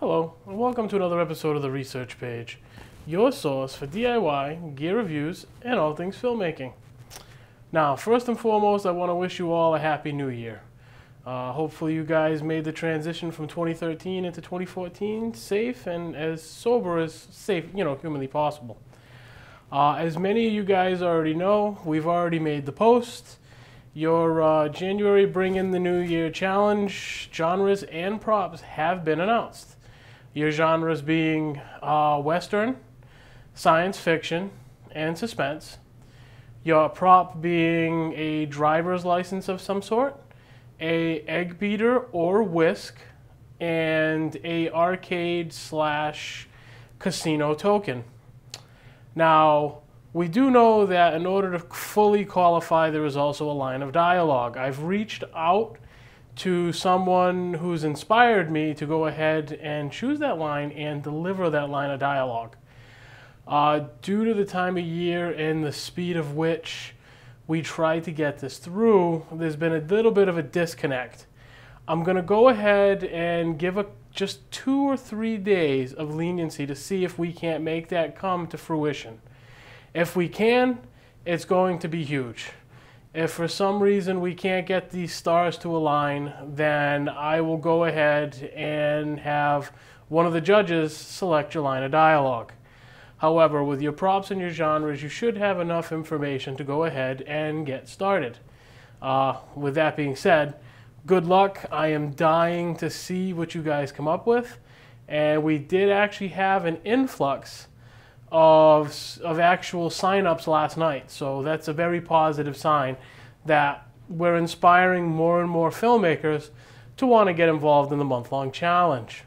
Hello, and welcome to another episode of the Research Page, your source for DIY, gear reviews, and all things filmmaking. Now, first and foremost, I want to wish you all a happy new year. Hopefully you guys made the transition from 2013 into 2014 safe and as sober as humanly possible. As many of you guys already know, we've already made the post. Your January Bring in the New Year challenge genres and props have been announced. Your genres being Western, science fiction, and suspense. Your prop being a driver's license of some sort, a egg beater or whisk, and a arcade/casino token. Now, we do know that in order to fully qualify, there is also a line of dialogue. I've reached out to someone who's inspired me to go ahead and choose that line and deliver that line of dialogue. Due to the time of year and the speed of which we try to get this through, there's been a little bit of a disconnect. I'm going to go ahead and give just 2 or 3 days of leniency to see if we can't make that come to fruition. If we can, it's going to be huge. If for some reason we can't get these stars to align, then I will go ahead and have one of the judges select your line of dialogue. However, with your props and your genres, you should have enough information to go ahead and get started. With that being said, good luck. I am dying to see what you guys come up with. And we did actually have an influx of actual sign-ups last night. So that's a very positive sign that we're inspiring more and more filmmakers to want to get involved in the month-long challenge.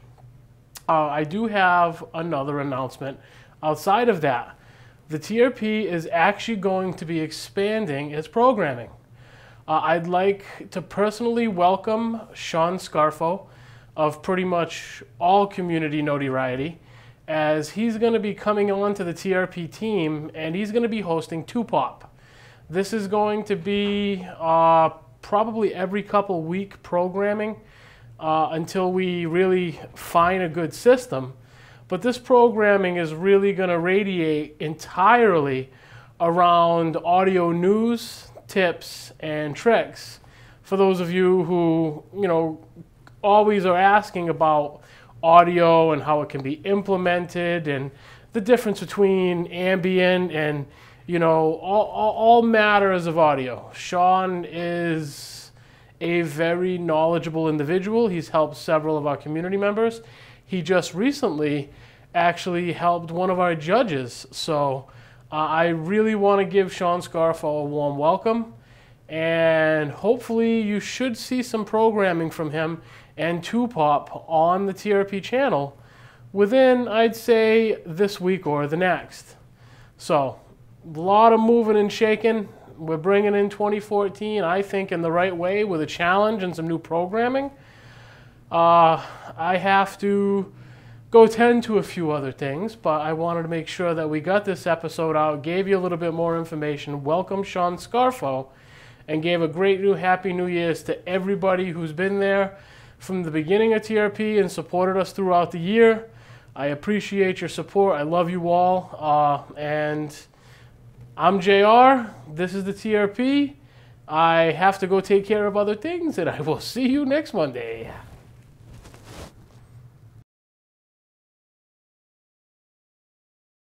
I do have another announcement. Outside of that, the TRP is actually going to be expanding its programming. I'd like to personally welcome Sean Scarfo of pretty much all community notoriety, as he's going to be coming on to the TRP team and he's going to be hosting 2Pop. This is going to be probably every couple week programming until we really find a good system. But this programming is really going to radiate entirely around audio news, tips, and tricks. For those of you who, always are asking about audio and how it can be implemented and the difference between ambient and all matters of audio. Sean is a very knowledgeable individual. He's helped several of our community members. He just recently actually helped one of our judges. So I really want to give Sean Scarfo a warm welcome, and hopefully you should see some programming from him and 2Pop on the TRP channel within, I'd say, this week or the next. So, a lot of moving and shaking. We're bringing in 2014, I think, in the right way with a challenge and some new programming. I have to go tend to a few other things, but I wanted to make sure that we got this episode out, gave you a little bit more information, welcome Sean Scarfo, and gave a great Happy New Year's to everybody who's been there from the beginning of TRP and supported us throughout the year. I appreciate your support. I love you all. And I'm JR. This is the TRP. I have to go take care of other things, and I will see you next Monday.